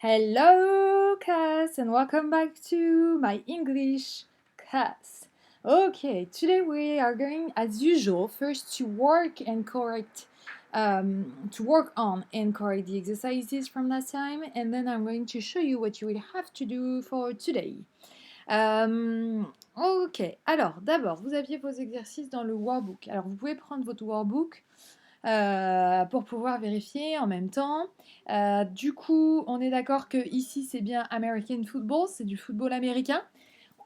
Hello, class, and welcome back to my English class. Okay, today we are going, as usual, first to work on and correct the exercises from last time, and then I'm going to show you what you will have to do for today. Ok, alors d'abord, vous aviez vos exercices dans le workbook. Alors vous pouvez prendre votre workbook pour pouvoir vérifier en même temps. Du coup, on est d'accord que ici c'est bien American football, c'est du football américain.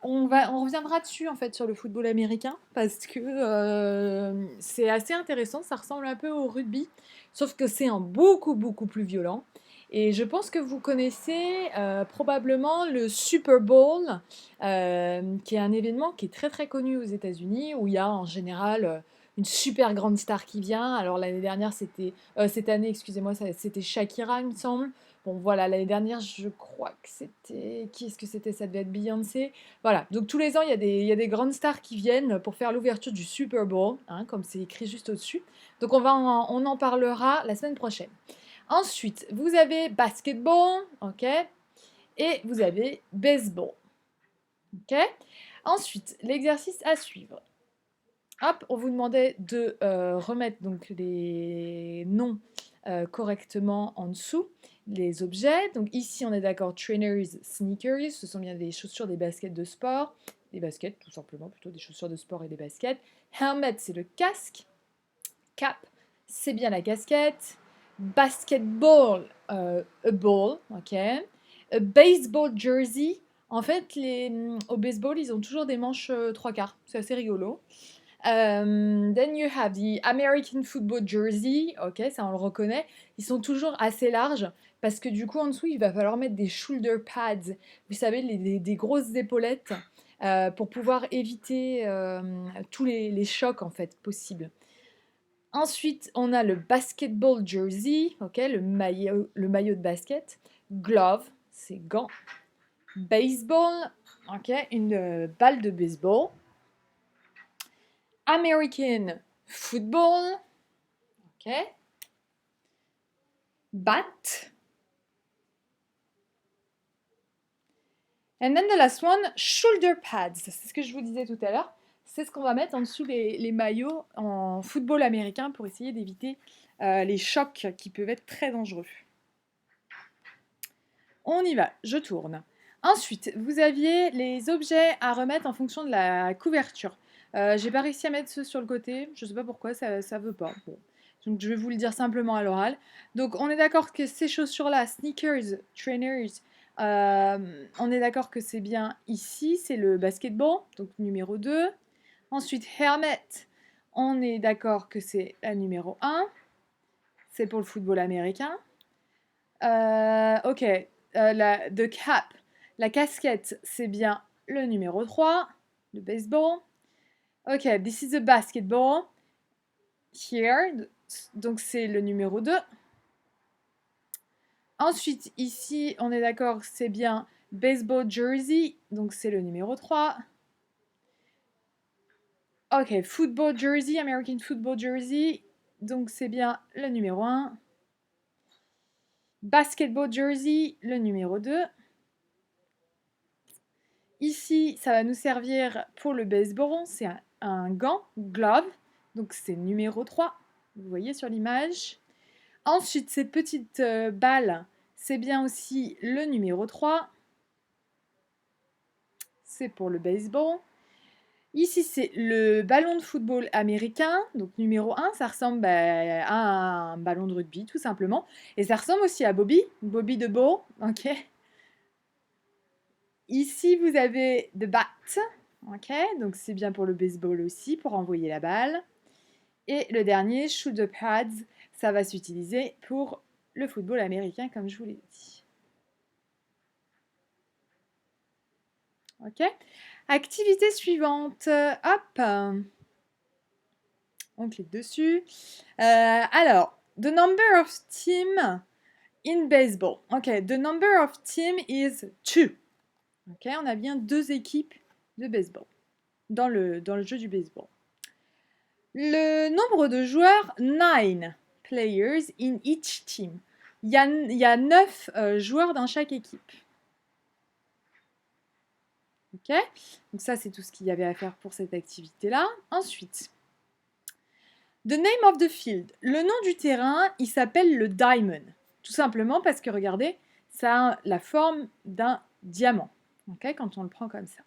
On reviendra dessus en fait sur le football américain parce que c'est assez intéressant, ça ressemble un peu au rugby, sauf que c'est en beaucoup plus violent. Et je pense que vous connaissez probablement le Super Bowl, qui est un événement qui est très connu aux États-Unis, où il y a en général une super grande star qui vient. Alors l'année dernière, cette année, excusez-moi, c'était Shakira, il me semble. Bon voilà, l'année dernière, je crois que c'était... Qui est-ce que c'était? Ça devait être Beyoncé. Voilà, donc tous les ans, il y a des grandes stars qui viennent pour faire l'ouverture du Super Bowl, hein, comme c'est écrit juste au-dessus. Donc on en parlera la semaine prochaine. Ensuite, vous avez basketball, ok, et vous avez baseball, ok. Ensuite, l'exercice à suivre. Hop, on vous demandait de remettre donc les noms correctement en dessous, les objets. Donc ici, on est d'accord, trainers, sneakers, ce sont bien des chaussures, des baskets de sport, des baskets tout simplement, plutôt des chaussures de sport et des baskets. Helmet, c'est le casque. Cap, c'est bien la casquette. Basketball, a ball, ok. A baseball jersey, en fait, au baseball, ils ont toujours des manches trois quarts. C'est assez rigolo. Then you have the American football jersey, ok, ça on le reconnaît. Ils sont toujours assez larges parce que du coup en dessous il va falloir mettre des shoulder pads, vous savez, des grosses épaulettes pour pouvoir éviter tous les chocs en fait possibles. Ensuite, on a le basketball jersey, ok, le maillot de basket. Glove, c'est gants. Baseball, ok, une balle de baseball. American football, ok. Bat. And then the last one, shoulder pads. C'est ce que je vous disais tout à l'heure. C'est ce qu'on va mettre en dessous les maillots en football américain pour essayer d'éviter les chocs qui peuvent être très dangereux. On y va, je tourne. Ensuite, vous aviez les objets à remettre en fonction de la couverture. J'ai pas réussi à mettre ceux sur le côté, je sais pas pourquoi, ça veut pas. Bon. Donc je vais vous le dire simplement à l'oral. Donc on est d'accord que ces chaussures-là, sneakers, trainers, on est d'accord que c'est bien ici, c'est le basketball, donc numéro 2. Ensuite, helmet, on est d'accord que c'est la numéro 1. C'est pour le football américain. Ok, the cap, la casquette, c'est bien le numéro 3, le baseball. Ok, this is a basketball. Here, donc c'est le numéro 2. Ensuite, ici, on est d'accord, c'est bien baseball jersey, donc c'est le numéro 3. Ok, football jersey, American football jersey, donc c'est bien le numéro 1. Basketball jersey, le numéro 2. Ici, ça va nous servir pour le baseball, c'est un gant, glove, donc c'est numéro 3, vous voyez sur l'image. Ensuite, cette petite balle, c'est bien aussi le numéro 3, c'est pour le baseball. Ici, c'est le ballon de football américain, donc numéro 1, ça ressemble à un ballon de rugby tout simplement. Et ça ressemble aussi à Bobby the Ball, ok. Ici, vous avez the bat, ok, donc c'est bien pour le baseball aussi, pour envoyer la balle. Et le dernier, shoulder pads, ça va s'utiliser pour le football américain, comme je vous l'ai dit. Ok. Activité suivante. Hop. On clique dessus. Alors, the number of team in baseball. Ok, the number of team is 2. Ok, on a bien 2 équipes de baseball dans le jeu du baseball. Le nombre de joueurs, 9 players in each team. il y a 9 joueurs dans chaque équipe. Ok? Donc ça, c'est tout ce qu'il y avait à faire pour cette activité-là. Ensuite, the name of the field. Le nom du terrain, il s'appelle le diamond. Tout simplement parce que, regardez, ça a la forme d'un diamant. Ok? Quand on le prend comme ça.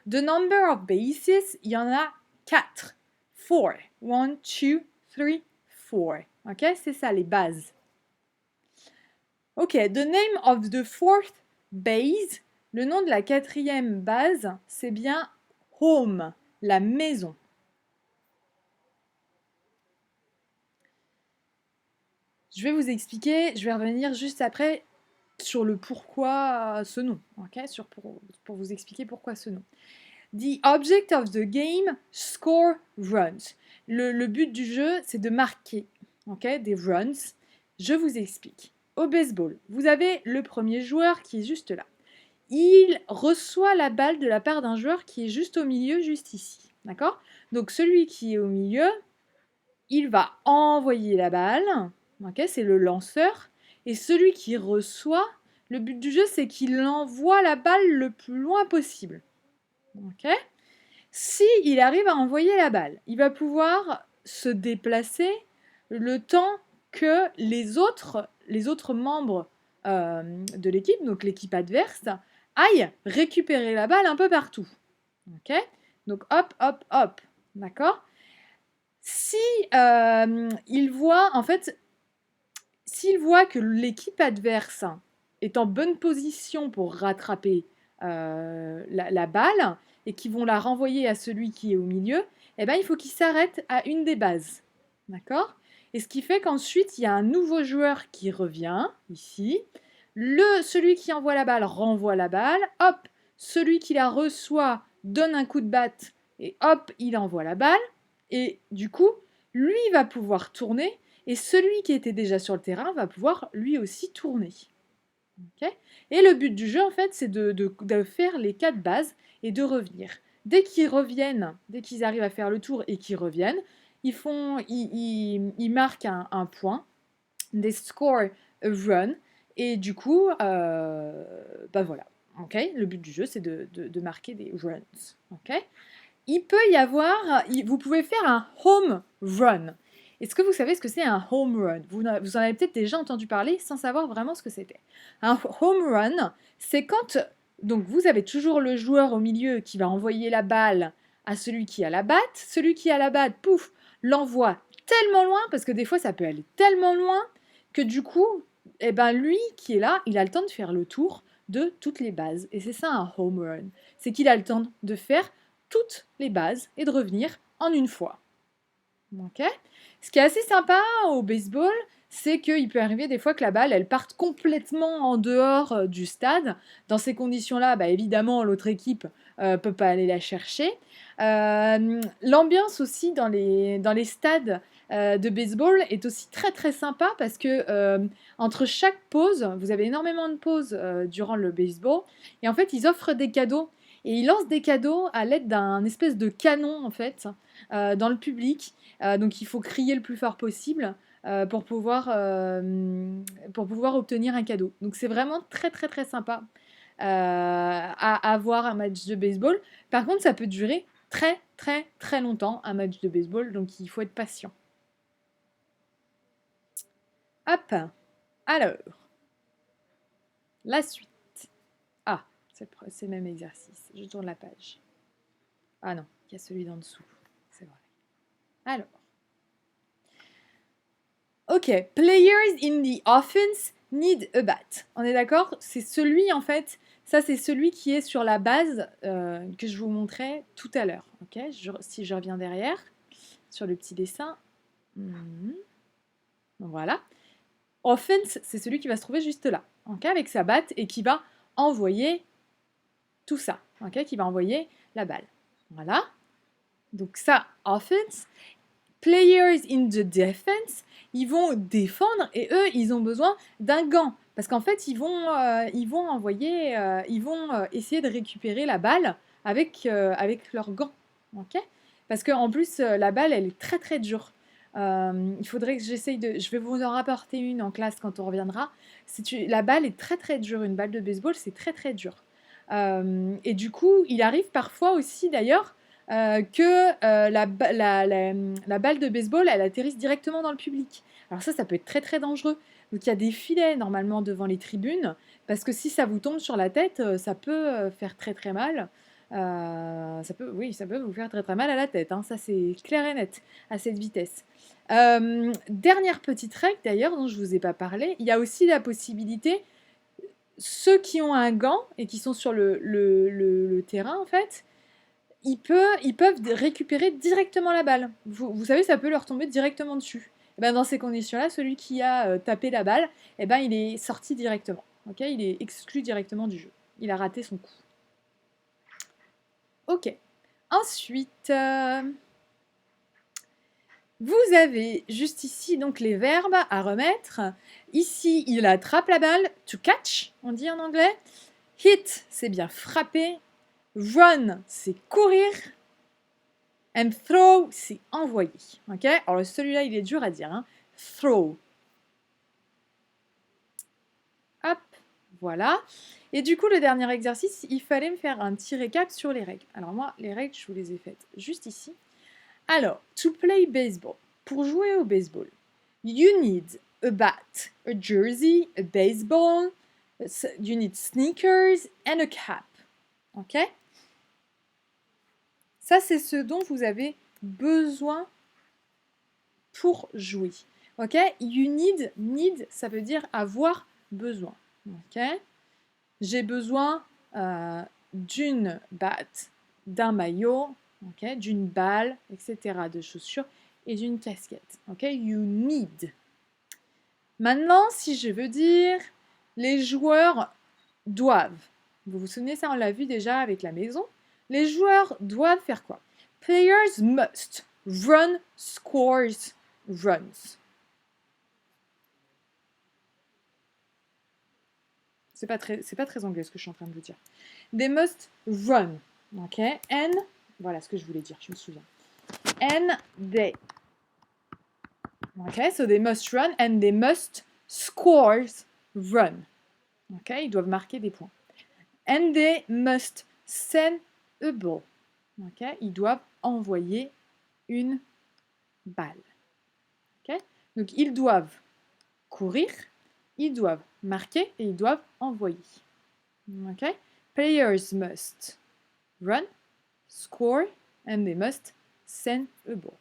The number of bases, il y en a 4. 4. 1, 2, 3, 4. Ok? C'est ça, les bases. Ok, the name of the fourth base, le nom de la 4e base, c'est bien home, la maison. Je vais vous expliquer, je vais revenir juste après sur le pourquoi ce nom, ok, pour vous expliquer pourquoi ce nom. The object of the game, score runs. Le but du jeu, c'est de marquer, ok, des runs. Je vous explique. Au baseball, vous avez le premier joueur qui est juste là. Il reçoit la balle de la part d'un joueur qui est juste au milieu, juste ici. D'accord? Donc celui qui est au milieu, il va envoyer la balle. Ok, c'est le lanceur. Et celui qui reçoit, le but du jeu, c'est qu'il envoie la balle le plus loin possible. Ok? Si il arrive à envoyer la balle, il va pouvoir se déplacer le temps que les autres membres de l'équipe, donc l'équipe adverse, aillent récupérer la balle un peu partout. Ok? Donc hop, hop, hop. D'accord? Si il voit, en fait, s'il voit que l'équipe adverse est en bonne position pour rattraper la balle et qu'ils vont la renvoyer à celui qui est au milieu, eh ben, il faut qu'il s'arrête à une des bases. D'accord? Et ce qui fait qu'ensuite, il y a un nouveau joueur qui revient, ici. Celui qui envoie la balle renvoie la balle. Hop, celui qui la reçoit donne un coup de batte et hop, il envoie la balle. Et du coup, lui va pouvoir tourner et celui qui était déjà sur le terrain va pouvoir lui aussi tourner. Okay? Et le but du jeu, en fait, c'est de faire les 4 bases et de revenir. Dès qu'ils reviennent, dès qu'ils arrivent à faire le tour et qu'ils reviennent, ils marquent un point, des score a run, et du coup, bah voilà. Okay? Le but du jeu, c'est de marquer des runs. Okay? Il peut y avoir, vous pouvez faire un home run. Est-ce que vous savez ce que c'est un home run? Vous en avez peut-être déjà entendu parler sans savoir vraiment ce que c'était. Un home run, c'est quand, donc vous avez toujours le joueur au milieu qui va envoyer la balle à celui qui a la batte. Celui qui a la batte, pouf, l'envoie tellement loin, parce que des fois ça peut aller tellement loin, que du coup, eh ben lui qui est là, il a le temps de faire le tour de toutes les bases. Et c'est ça un home run. C'est qu'il a le temps de faire toutes les bases et de revenir en une fois. Okay? Ce qui est assez sympa au baseball, c'est qu'il peut arriver des fois que la balle, elle parte complètement en dehors du stade. Dans ces conditions-là, bah, évidemment, l'autre équipe peut pas aller la chercher. L'ambiance aussi dans les stades de baseball est aussi très très sympa parce que entre chaque pause, vous avez énormément de pauses durant le baseball, et en fait, ils offrent des cadeaux. Et ils lancent des cadeaux à l'aide d'un espèce de canon, en fait, dans le public. Donc il faut crier le plus fort possible pour pouvoir obtenir un cadeau. Donc c'est vraiment très très très sympa à avoir un match de baseball. Par contre, ça peut durer très très très longtemps, un match de baseball, donc il faut être patient. Hop, alors, la suite. Ah, c'est le même exercice. Je tourne la page. Ah non, il y a celui d'en dessous. C'est vrai. Alors. Ok, players in the offense need a bat. On est d'accord? C'est celui, en fait, ça c'est celui qui est sur la base que je vous montrais tout à l'heure. Ok, si je reviens derrière, sur le petit dessin. Voilà. Offense, c'est celui qui va se trouver juste là, ok, avec sa batte et qui va envoyer tout ça, ok, qui va envoyer la balle. Voilà. Donc ça, offense. Players in the defense, ils vont défendre et eux, ils ont besoin d'un gant. Parce qu'en fait, ils vont essayer de récupérer la balle avec leur gant. Okay, parce qu'en plus, la balle, elle est très très dure. Il faudrait que j'essaye de... Je vais vous en rapporter une en classe quand on reviendra. La balle est très très dure. Une balle de baseball, c'est très très dur. Et du coup, il arrive parfois aussi d'ailleurs que la balle de baseball, elle atterrisse directement dans le public. Alors ça peut être très très dangereux. Donc il y a des filets normalement devant les tribunes, parce que si ça vous tombe sur la tête, ça peut faire très très mal. Oui, ça peut vous faire très très mal à la tête, hein. Ça c'est clair et net à cette vitesse. Dernière petite règle d'ailleurs dont je ne vous ai pas parlé, il y a aussi la possibilité, ceux qui ont un gant et qui sont sur le terrain en fait, ils peuvent récupérer directement la balle. Vous savez, ça peut leur tomber directement dessus. Et ben dans ces conditions-là, celui qui a tapé la balle, et ben il est sorti directement. Okay, il est exclu directement du jeu. Il a raté son coup. Ok. Ensuite, vous avez juste ici donc les verbes à remettre. Ici, il attrape la balle. To catch, on dit en anglais. Hit, c'est bien frapper. Run, c'est courir. And throw, c'est envoyer. Ok. Alors celui-là, il est dur à dire. Hein. Throw. Hop, voilà. Et du coup, le dernier exercice, il fallait me faire un petit récap sur les règles. Alors moi, les règles, je vous les ai faites juste ici. Alors, to play baseball. Pour jouer au baseball, you need a bat, a jersey, a baseball, you need sneakers and a cap. Ok? Ça, c'est ce dont vous avez besoin pour jouer. Ok? You need, ça veut dire avoir besoin. Ok? J'ai besoin d'une batte, d'un maillot, okay, d'une balle, etc., de chaussures et d'une casquette. Ok? You need. Maintenant, si je veux dire les joueurs doivent. Vous vous souvenez, ça on l'a vu déjà avec la maison. Les joueurs doivent faire quoi? Players must run, scores, runs. C'est pas très anglais ce que je suis en train de vous dire. They must run. Ok? And, voilà ce que je voulais dire, je me souviens. And they. Ok? So they must run and they must scores run. Ok? Ils doivent marquer des points. And they must send a ball. Ok? Ils doivent envoyer une balle. Ok? Donc ils doivent courir, ils doivent marquer et ils doivent envoyer. Ok? Players must run, score, and they must send a ball.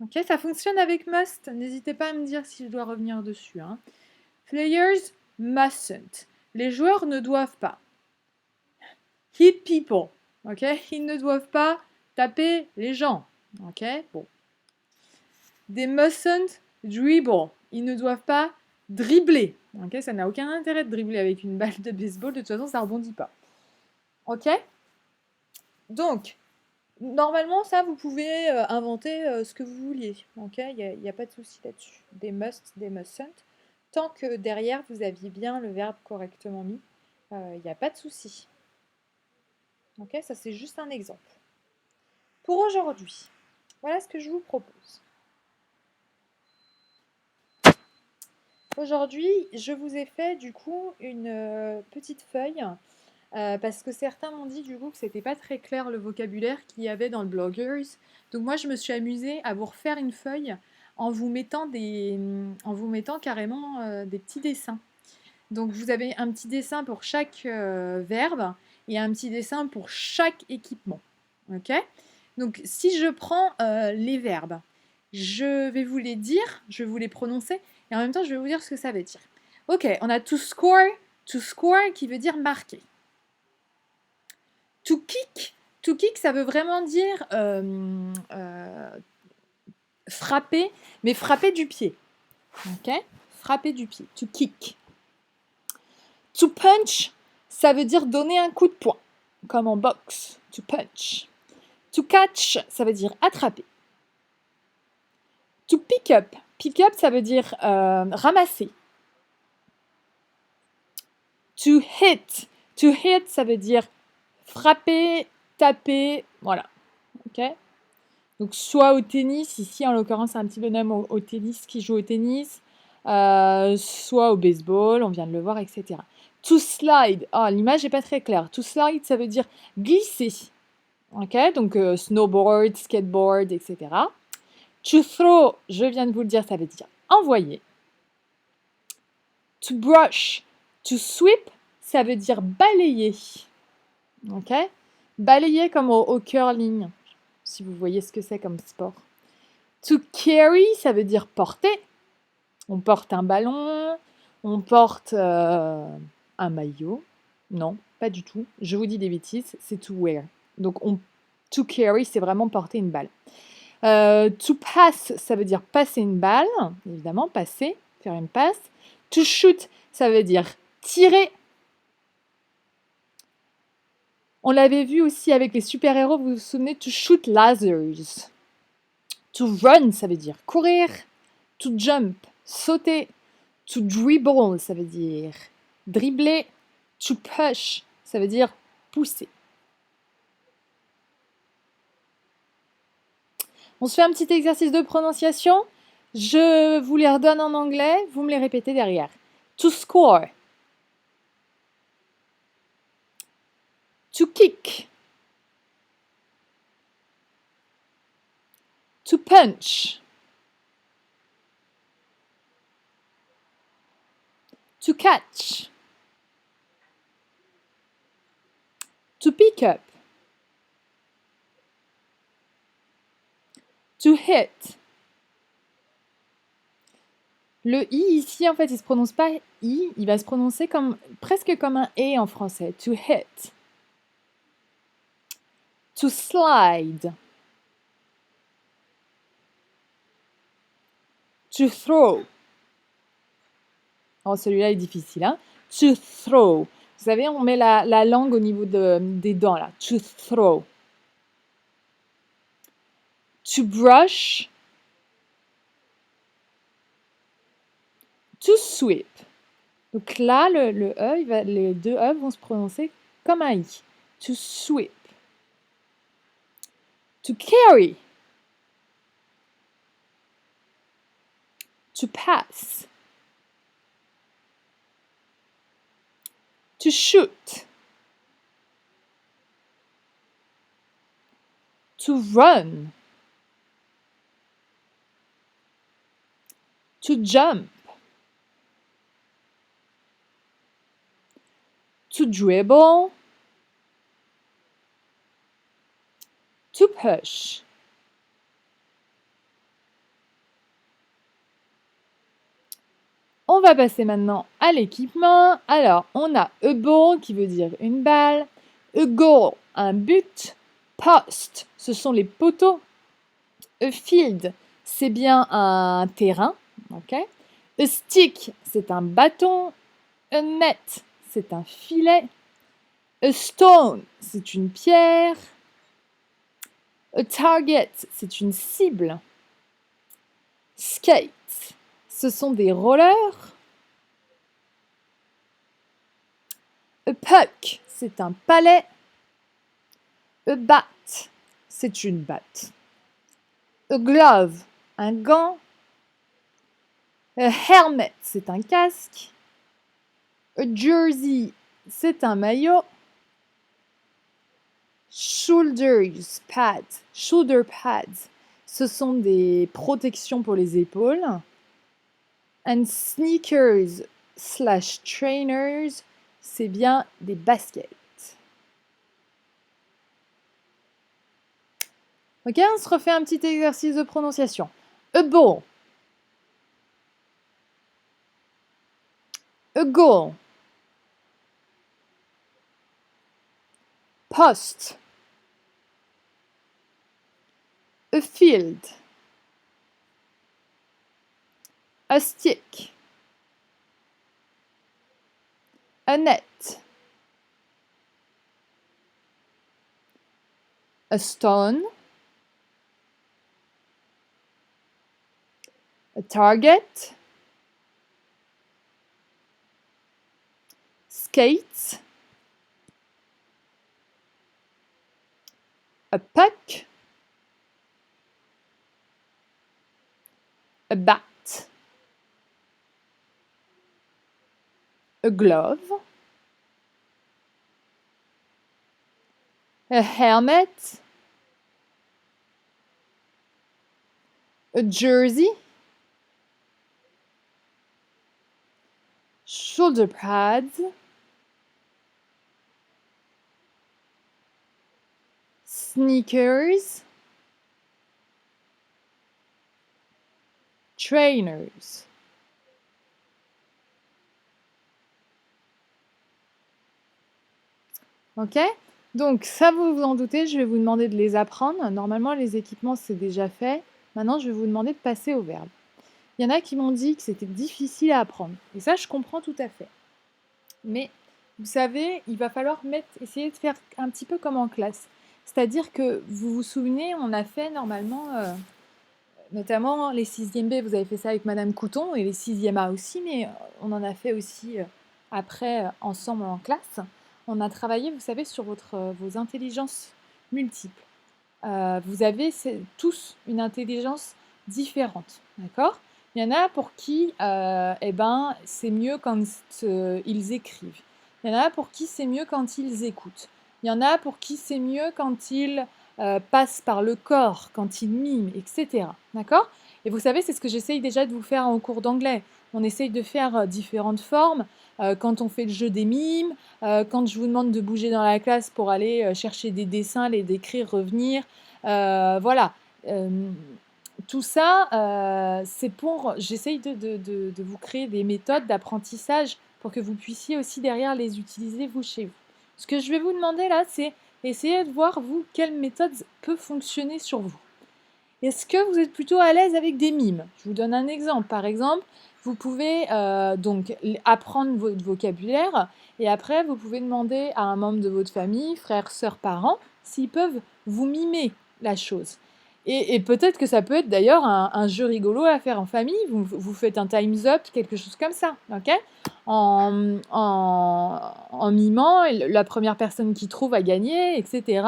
Ok, ça fonctionne avec must. N'hésitez pas à me dire si je dois revenir dessus. Hein. Players mustn't. Les joueurs ne doivent pas. Hit people. Ok, ils ne doivent pas taper les gens. Ok, bon. They mustn't dribble. Ils ne doivent pas dribbler. Ok, ça n'a aucun intérêt de dribbler avec une balle de baseball. De toute façon, ça rebondit pas. Ok. Donc, normalement, ça, vous pouvez inventer ce que vous vouliez. Ok, il n'y a pas de souci là-dessus. Des must, des mustn't. Tant que derrière, vous aviez bien le verbe correctement mis, il n'y a pas de souci. Ok, ça c'est juste un exemple. Pour aujourd'hui, voilà ce que je vous propose. Aujourd'hui, je vous ai fait du coup une petite feuille parce que certains m'ont dit du coup que c'était pas très clair le vocabulaire qu'il y avait dans le Bloggers. Donc moi je me suis amusée à vous refaire une feuille en vous mettant carrément des petits dessins. Donc vous avez un petit dessin pour chaque verbe et un petit dessin pour chaque équipement. Ok? Donc si je prends les verbes, je vais vous les dire, je vais vous les prononcer et en même temps je vais vous dire ce que ça veut dire. Ok, on a to score qui veut dire marquer. To kick, ça veut vraiment dire frapper, mais frapper du pied. Ok? Frapper du pied. To kick. To punch, ça veut dire donner un coup de poing, comme en boxe. To punch. To catch, ça veut dire attraper. To pick up. Pick up, ça veut dire ramasser. To hit. To hit, ça veut dire frapper, taper, voilà. Ok? Donc, soit au tennis, ici, en l'occurrence, c'est un petit bonhomme au tennis qui joue au tennis, soit au baseball, on vient de le voir, etc. To slide, oh, l'image n'est pas très claire. To slide, ça veut dire glisser. Ok, donc snowboard, skateboard, etc. To throw, je viens de vous le dire, ça veut dire envoyer. To brush, to sweep, ça veut dire balayer. Ok, balayer comme au curling, si vous voyez ce que c'est comme sport. To carry, ça veut dire porter. On porte un ballon, on porte un maillot. Non, pas du tout. Je vous dis des bêtises, c'est to wear. Donc, to carry, c'est vraiment porter une balle. To pass, ça veut dire passer une balle, évidemment, passer, faire une passe. To shoot, ça veut dire tirer. On l'avait vu aussi avec les super-héros, vous vous souvenez, to shoot lasers. To run, ça veut dire courir. To jump, sauter. To dribble, ça veut dire dribbler. To push, ça veut dire pousser. On se fait un petit exercice de prononciation. Je vous les redonne en anglais, vous me les répétez derrière. To score. To kick. To punch. To catch. To pick up. To hit. Le i ici, en fait, il se prononce pas i, il va se prononcer comme presque comme un e en français. To hit. To slide. To throw. Oh, celui-là est difficile, hein. To throw. Vous savez, on met la langue au niveau des dents, là. To throw. To brush. To sweep. Donc là, le E, les deux E vont se prononcer comme un I. To sweep. To carry. To pass. To shoot. To run. To jump. To dribble. To push. On va passer maintenant à l'équipement. Alors, on a a ball qui veut dire une balle, a goal, un but, post, ce sont les poteaux, a field, c'est bien un terrain, ok? A stick, c'est un bâton, a net, c'est un filet, a stone, c'est une pierre, a target, c'est une cible, skate, ce sont des rollers, a puck, c'est un palais, a bat, c'est une batte, a glove, un gant, a helmet, c'est un casque, a jersey, c'est un maillot, shoulder pads, ce sont des protections pour les épaules, and sneakers / trainers, c'est bien des baskets. Ok, on se refait un petit exercice de prononciation. A ball. A goal. Post. A field. A stick. A net. A stone. A target. Skates. A puck. a bat, a glove, a helmet, a jersey, shoulder pads, sneakers, trainers. Ok? Donc ça, vous vous en doutez, je vais vous demander de les apprendre. Normalement, les équipements, c'est déjà fait. Maintenant, je vais vous demander de passer au verbe. Il y en a qui m'ont dit que c'était difficile à apprendre. Et ça, je comprends tout à fait. Mais vous savez, il va falloir essayer de faire un petit peu comme en classe. C'est-à-dire que vous vous souvenez, on a fait normalement, notamment les 6e B, vous avez fait ça avec Madame Couton, et les 6e A aussi, mais on en a fait aussi après ensemble en classe. On a travaillé, vous savez, sur vos intelligences multiples. Vous avez tous une intelligence différente, d'accord? Il y en a pour qui c'est mieux quand ils écrivent. Il y en a pour qui c'est mieux quand ils écoutent. Il y en a pour qui c'est mieux quand ils passent par le corps, quand ils miment, etc. D'accord? Et vous savez, c'est ce que j'essaye déjà de vous faire en cours d'anglais. On essaye de faire différentes formes. Quand on fait le jeu des mimes, quand je vous demande de bouger dans la classe pour aller chercher des dessins, les décrire, revenir. Voilà. Tout ça, c'est pour... J'essaye de vous créer des méthodes d'apprentissage pour que vous puissiez aussi derrière les utiliser vous chez vous. Ce que je vais vous demander là, c'est essayer de voir vous quelle méthode peut fonctionner sur vous. Est-ce que vous êtes plutôt à l'aise avec des mimes? Je vous donne un exemple. Par exemple, vous pouvez donc apprendre votre vocabulaire et après vous pouvez demander à un membre de votre famille, frères, sœurs, parents, s'ils peuvent vous mimer la chose. Et peut-être que ça peut être d'ailleurs un jeu rigolo à faire en famille. Vous faites un time's up, quelque chose comme ça, ok? En mimant, la première personne qui trouve a gagné, etc.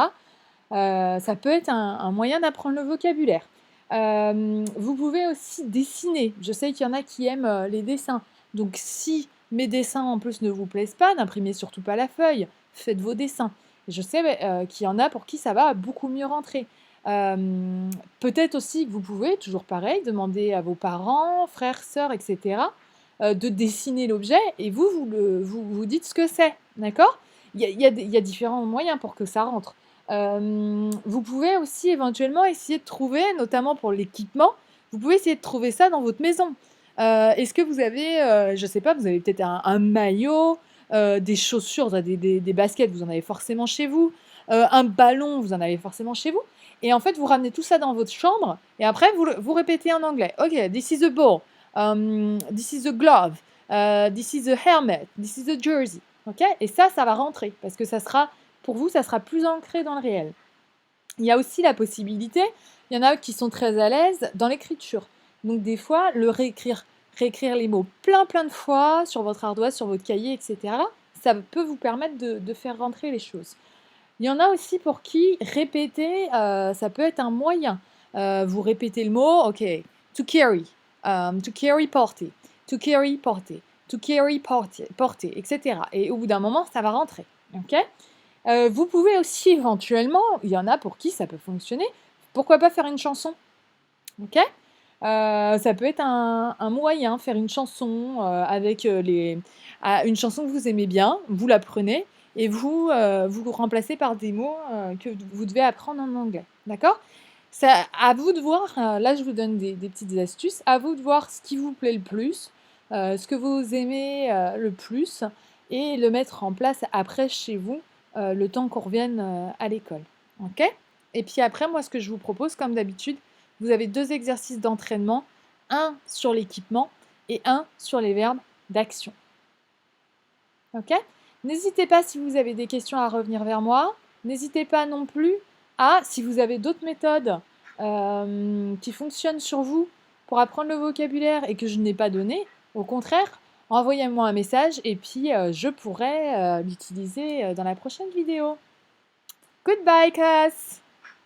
Ça peut être un moyen d'apprendre le vocabulaire. Vous pouvez aussi dessiner. Je sais qu'il y en a qui aiment les dessins. Donc si mes dessins en plus ne vous plaisent pas, n'imprimez surtout pas la feuille. Faites vos dessins. Je sais qu'il y en a pour qui ça va beaucoup mieux rentrer. Peut-être aussi que vous pouvez, toujours pareil, demander à vos parents, frères, sœurs, etc., de dessiner l'objet et vous dites ce que c'est. D'accord? Il y a différents moyens pour que ça rentre. Vous pouvez aussi éventuellement essayer de trouver, notamment pour l'équipement, vous pouvez essayer de trouver ça dans votre maison. Est-ce que vous avez, je ne sais pas, vous avez peut-être un maillot, des chaussures, des baskets, vous en avez forcément chez vous, un ballon, vous en avez forcément chez vous. Et en fait, vous ramenez tout ça dans votre chambre et après, vous répétez en anglais. Ok, this is a ball, this is a glove, this is a helmet, this is a jersey. Ok, et ça va rentrer parce que ça sera pour vous, ça sera plus ancré dans le réel. Il y a aussi la possibilité, il y en a qui sont très à l'aise dans l'écriture. Donc des fois, réécrire les mots plein de fois sur votre ardoise, sur votre cahier, etc., ça peut vous permettre de faire rentrer les choses. Il y en a aussi pour qui répéter, ça peut être un moyen. Vous répétez le mot, ok, to carry, porter, to carry, porter, to carry, porter, etc. Et au bout d'un moment, ça va rentrer. Ok? Vous pouvez aussi éventuellement, il y en a pour qui ça peut fonctionner, pourquoi pas faire une chanson, ok? Ça peut être un moyen, faire une chanson avec une chanson que vous aimez bien, vous la prenez et vous remplacez par des mots que vous devez apprendre en anglais, d'accord? C'est à vous de voir, là je vous donne des petites astuces, à vous de voir ce qui vous plaît le plus, ce que vous aimez le plus et le mettre en place après chez vous le temps qu'on revienne à l'école. Ok? Et puis après, moi, ce que je vous propose, comme d'habitude, vous avez 2 exercices d'entraînement, un sur l'équipement et un sur les verbes d'action. Ok? N'hésitez pas si vous avez des questions à revenir vers moi. N'hésitez pas non plus si vous avez d'autres méthodes qui fonctionnent sur vous pour apprendre le vocabulaire et que je n'ai pas donné, au contraire, envoyez-moi un message et puis je pourrai l'utiliser dans la prochaine vidéo. Goodbye, class!